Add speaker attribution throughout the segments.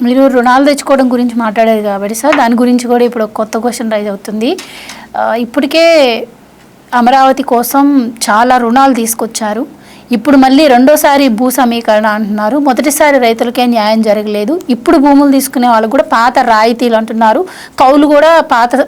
Speaker 1: మీరు రుణాలు తెచ్చుకోవడం గురించి మాట్లాడారు కాబట్టి సార్, దాని గురించి కూడా ఇప్పుడు కొత్త క్వశ్చన్ రైజ్ అవుతుంది. ఇప్పటికే అమరావతి కోసం చాలా రుణాలు తీసుకొచ్చారు. ఇప్పుడు మళ్ళీ రెండోసారి భూ సమీకరణ అంటున్నారు. మొదటిసారి రైతులకే న్యాయం జరగలేదు. ఇప్పుడు భూములు తీసుకునే వాళ్ళకు కూడా పాత రాయితీలు అంటున్నారు. కౌలు కూడా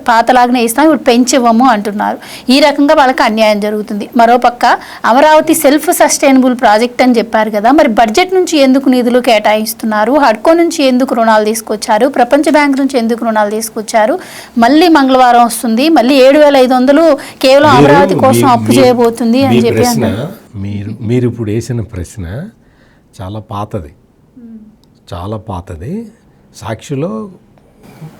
Speaker 1: పాతలాగానే ఇస్తాం, ఇప్పుడు పెంచివ్వము అంటున్నారు. ఈ రకంగా వాళ్ళకి అన్యాయం జరుగుతుంది. మరోపక్క అమరావతి సెల్ఫ్ సస్టైనబుల్ ప్రాజెక్ట్ అని చెప్పారు కదా, మరి బడ్జెట్ నుంచి ఎందుకు నిధులు కేటాయిస్తున్నారు? హడ్కో నుంచి ఎందుకు రుణాలు తీసుకొచ్చారు? ప్రపంచ బ్యాంక్ నుంచి ఎందుకు రుణాలు తీసుకొచ్చారు? మళ్ళీ మంగళవారం వస్తుంది, మళ్ళీ 7,500 కేవలం అమరావతి కోసం అప్పు చేయబోతుంది అని చెప్పి అన్నారు.
Speaker 2: మీరు ఇప్పుడు వేసిన ప్రశ్న చాలా పాతది. సాక్షిలో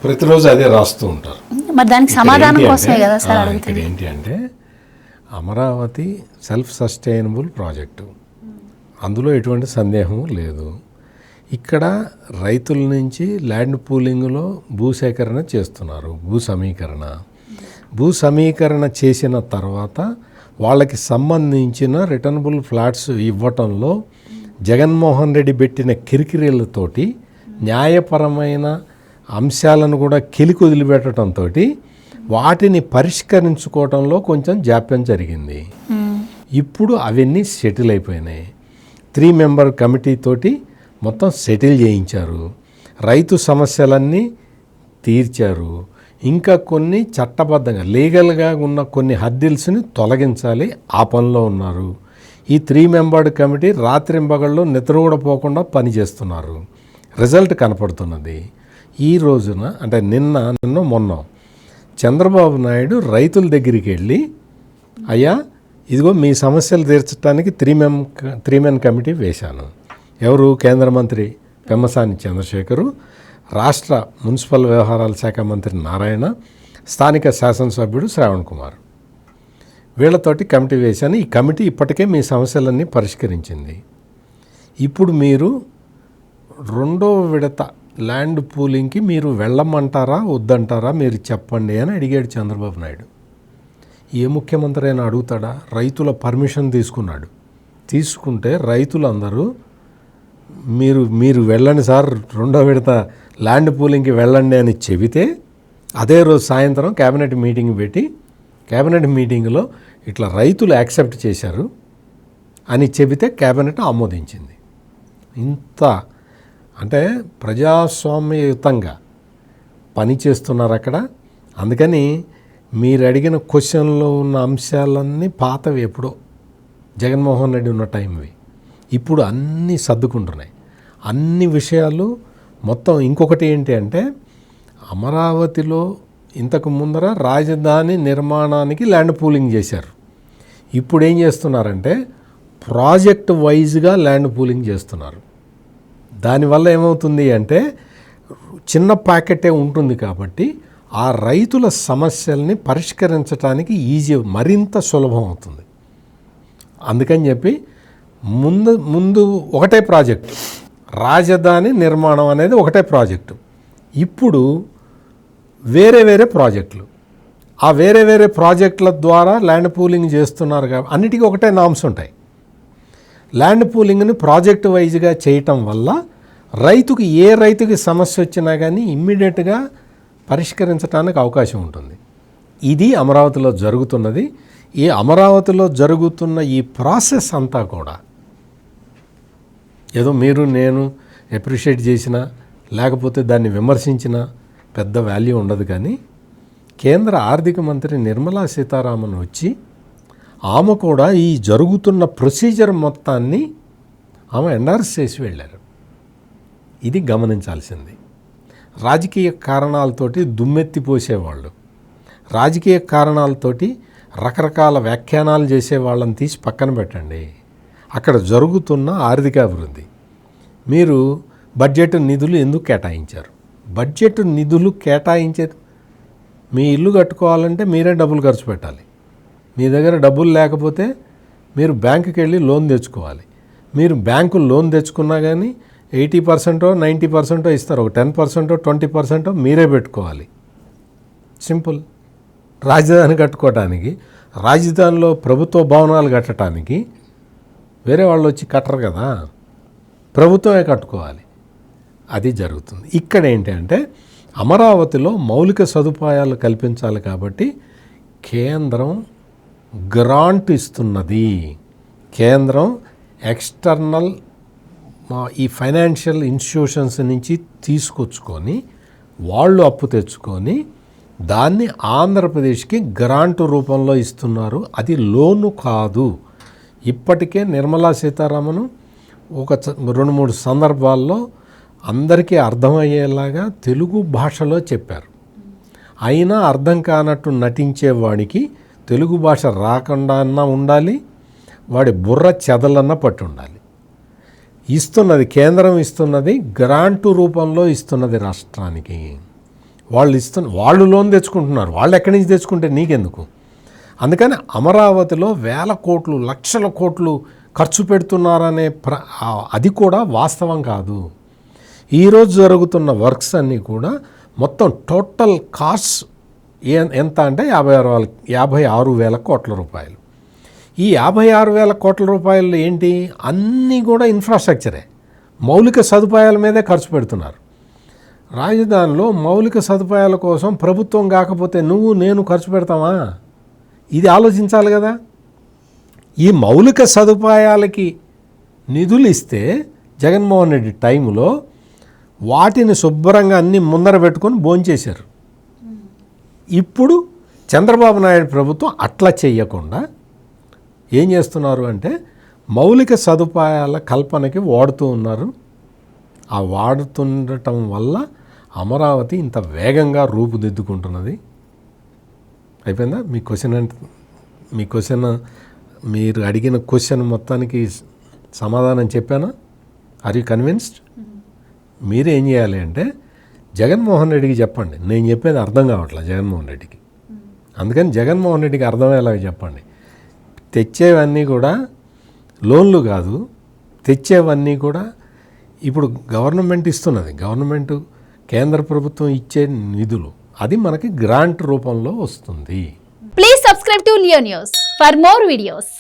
Speaker 2: ప్రతిరోజు అదే రాస్తూ ఉంటారు.
Speaker 1: మరి దానికి సమాధానం కోసమే కదా సార్
Speaker 2: ఇక్కడ ఏంటి అంటే అమరావతి సెల్ఫ్ సస్టైనబుల్ ప్రాజెక్టు, అందులో ఎటువంటి సందేహం లేదు. ఇక్కడ రైతుల నుంచి ల్యాండ్ పూలింగ్లో భూసేకరణ చేస్తున్నారు. భూ సమీకరణ చేసిన తర్వాత వాళ్ళకి సంబంధించిన రిటర్నబుల్ ఫ్లాట్స్ ఇవ్వటంలో జగన్మోహన్ రెడ్డి పెట్టిన కిరికిరీలతోటి న్యాయపరమైన అంశాలను కూడా కిలికి వదిలిపెట్టడంతో వాటిని పరిష్కరించుకోవడంలో కొంచెం జాప్యం జరిగింది. ఇప్పుడు అవన్నీ సెటిల్ అయిపోయినాయి. 3 మెంబర్ కమిటీ తోటి మొత్తం సెటిల్ చేయించారు. రైతు సమస్యలన్నీ తీర్చారు. ఇంకా కొన్ని చట్టబద్ధంగా లీగల్గా ఉన్న కొన్ని హర్డిల్స్ని తొలగించాలి, ఆ పనిలో ఉన్నారు. ఈ 3 మెంబర్డ్ కమిటీ రాత్రింబగళ్ళు నిద్ర కూడా పోకుండా పనిచేస్తున్నారు. రిజల్ట్ కనపడుతున్నది. ఈ రోజున అంటే మొన్న చంద్రబాబు నాయుడు రైతుల దగ్గరికి వెళ్ళి, అయ్యా ఇదిగో మీ సమస్యలు తీర్చడానికి 3 మెన్ కమిటీ వేశాను. ఎవరు? కేంద్ర మంత్రి పెమ్మసాని చంద్రశేఖరు, రాష్ట్ర మున్సిపల్ వ్యవహారాల శాఖ మంత్రి నారాయణ, స్థానిక శాసనసభ్యుడు శ్రావణ్ కుమార్, వీళ్ళతోటి కమిటీ వేశాను. ఈ కమిటీ ఇప్పటికే మీ సమస్యలన్నీ పరిష్కరించింది. ఇప్పుడు మీరు 2వ విడత ల్యాండ్ పూలింగ్కి మీరు వెళ్ళమంటారా వద్దంటారా మీరు చెప్పండి అని అడిగాడు చంద్రబాబు నాయుడు. ఏ ముఖ్యమంత్రి అయినా అడుగుతాడా? రైతుల పర్మిషన్ తీసుకుంటే రైతులందరూ మీరు వెళ్ళండి సార్, 2వ విడత ల్యాండ్ పూలింగ్కి వెళ్ళండి అని చెబితే అదే రోజు సాయంత్రం కేబినెట్ మీటింగ్ పెట్టి కేబినెట్ మీటింగ్లో ఇట్లా రైతులు యాక్సెప్ట్ చేశారు అని చెబితే కేబినెట్ ఆమోదించింది. ఇంత అంటే ప్రజాస్వామ్యయుతంగా పనిచేస్తున్నారు అక్కడ. అందుకని మీరు అడిగిన క్వశ్చన్లో ఉన్న అంశాలన్నీ పాతవి, ఎప్పుడో జగన్మోహన్ రెడ్డి ఉన్న టైంవి. ఇప్పుడు అన్నీ సర్దుకుంటున్నాయి అన్ని విషయాలు మొత్తం. ఇంకొకటి ఏంటి అంటే అమరావతిలో ఇంతకు ముందర రాజధాని నిర్మాణానికి ల్యాండ్ పూలింగ్ చేశారు. ఇప్పుడు ఏం చేస్తున్నారంటే ప్రాజెక్ట్ వైజ్గా ల్యాండ్ పూలింగ్ చేస్తున్నారు. దానివల్ల ఏమవుతుంది అంటే చిన్న ప్యాకెటే ఉంటుంది కాబట్టి ఆ రైతుల సమస్యల్ని పరిష్కరించడానికి మరింత సులభం అవుతుంది. అందుకని చెప్పి ముందు ఒకటే ప్రాజెక్టు, రాజధాని నిర్మాణం అనేది ఒకటే ప్రాజెక్టు. ఇప్పుడు వేరే ప్రాజెక్టులు, ఆ వేరే ప్రాజెక్టుల ద్వారా ల్యాండ్ పూలింగ్ చేస్తున్నారు కాబట్టి అన్నిటికీ ఒకటే నామ్స్ ఉంటాయి. ల్యాండ్ పూలింగ్ని ప్రాజెక్టు వైజ్గా చేయటం వల్ల ఏ రైతుకి సమస్య వచ్చినా కానీ ఇమ్మీడియట్గా పరిష్కరించడానికి అవకాశం ఉంటుంది. ఇది అమరావతిలో జరుగుతున్నది. ఈ అమరావతిలో జరుగుతున్న ఈ ప్రాసెస్ అంతా కూడా ఏదో మీరు నేను అప్రిషియేట్ చేసినా లేకపోతే దాన్ని విమర్శించినా పెద్ద వాల్యూ ఉండదు. కానీ కేంద్ర ఆర్థిక మంత్రి నిర్మలా సీతారామన్ వచ్చి ఆమె కూడా ఈ జరుగుతున్న ప్రొసీజర్ మొత్తాన్ని ఆమె ఎండార్స్ చేసి వెళ్ళారు. ఇది గమనించాల్సింది. రాజకీయ కారణాలతోటి దుమ్మెత్తిపోసేవాళ్ళు, రాజకీయ కారణాలతోటి రకరకాల వ్యాఖ్యానాలు చేసే వాళ్ళని తీసి పక్కన పెట్టండి. అక్కడ జరుగుతున్న ఆర్థికాభివృద్ధి, మీరు బడ్జెట్ నిధులు ఎందుకు కేటాయించారు? బడ్జెట్ నిధులు కేటాయించేది, మీ ఇల్లు కట్టుకోవాలంటే మీరే డబ్బులు ఖర్చు పెట్టాలి. మీ దగ్గర డబ్బులు లేకపోతే మీరు బ్యాంకుకి వెళ్ళి లోన్ తెచ్చుకోవాలి. మీరు బ్యాంకు లోన్ తెచ్చుకున్నా కానీ 80% 90% ఇస్తారు. ఒక 10% 20% మీరే పెట్టుకోవాలి. సింపుల్. రాజధాని కట్టుకోవడానికి, రాజధానిలో ప్రభుత్వ భవనాలు కట్టడానికి వేరే వాళ్ళు వచ్చి కట్టరు కదా, ప్రభుత్వమే కట్టుకోవాలి. అది జరుగుతుంది. ఇక్కడ ఏంటంటే అమరావతిలో మౌలిక సదుపాయాలు కల్పించాలి కాబట్టి కేంద్రం గ్రాంట్ ఇస్తున్నది. కేంద్రం ఎక్స్టర్నల్ ఈ ఫైనాన్షియల్ ఇన్స్టిట్యూషన్స్ నుంచి తీసుకొచ్చుకొని వాళ్ళు అప్పు తెచ్చుకొని దాన్ని ఆంధ్రప్రదేశ్కి గ్రాంట్ రూపంలో ఇస్తున్నారు. అది లోను కాదు. ఇప్పటికే నిర్మలా సీతారామన్ ఒక 2-3 సందర్భాల్లో అందరికీ అర్థమయ్యేలాగా తెలుగు భాషలో చెప్పారు. అయినా అర్థం కానట్టు నటించేవాడికి తెలుగు భాష రాకుండా అన్నా ఉండాలి, వాడి బుర్ర చెదలన్నా పట్టి ఉండాలి. ఇస్తున్నది కేంద్రం, ఇస్తున్నది గ్రాంటు రూపంలో ఇస్తున్నది రాష్ట్రానికి. వాళ్ళు లోన్ తెచ్చుకుంటున్నారు. వాళ్ళు ఎక్కడి నుంచి తెచ్చుకుంటే నీకెందుకు? అందుకని అమరావతిలో వేల కోట్లు, లక్షల కోట్లు ఖర్చు పెడుతున్నారనే అది కూడా వాస్తవం కాదు. ఈరోజు జరుగుతున్న వర్క్స్ అన్నీ కూడా మొత్తం టోటల్ కాస్ట్ ఎంత అంటే 56,000 కోట్ల రూపాయలు. ఈ 56,000 కోట్ల రూపాయలు ఏంటి? అన్నీ కూడా ఇన్ఫ్రాస్ట్రక్చరే, మౌలిక సదుపాయాల మీదే ఖర్చు పెడుతున్నారు. రాజధానిలో మౌలిక సదుపాయాల కోసం ప్రభుత్వం కాకపోతే నువ్వు నేను ఖర్చు పెడతామా? ఇది ఆలోచించాలి కదా. ఈ మౌలిక సదుపాయాలకి నిధులు ఇస్తే జగన్మోహన్ రెడ్డి టైంలో వాటిని శుభ్రంగా అన్నీ ముందర పెట్టుకొని భోంచేశారు. ఇప్పుడు చంద్రబాబు నాయుడు ప్రభుత్వం అట్లా చెయ్యకుండా ఏం చేస్తున్నారు అంటే మౌలిక సదుపాయాల కల్పనకి వాడుతూ ఉన్నారు. ఆ వాడుతుండటం వల్ల అమరావతి ఇంత వేగంగా రూపుదిద్దుకుంటున్నది. అయిపోయిందా మీ క్వశ్చన్? అంటే మీ క్వశ్చన్, మీరు అడిగిన క్వశ్చన్ మొత్తానికి సమాధానం చెప్పానా? Are you convinced? మీరేం చేయాలి అంటే జగన్మోహన్ రెడ్డికి చెప్పండి, నేను చెప్పేది అర్థం కావట్లేదు జగన్మోహన్ రెడ్డికి. అందుకని జగన్మోహన్ రెడ్డికి అర్థమయ్యేలాగా చెప్పండి. తెచ్చేవన్నీ కూడా లోన్లు కాదు, తెచ్చేవన్నీ కూడా ఇప్పుడు గవర్నమెంట్ ఇస్తున్నది. గవర్నమెంట్ కేంద్ర ప్రభుత్వం ఇచ్చే నిధులు అది మనకి గ్రాంట్ రూపంలో వస్తుంది.
Speaker 1: Please subscribe to Leo news for more videos.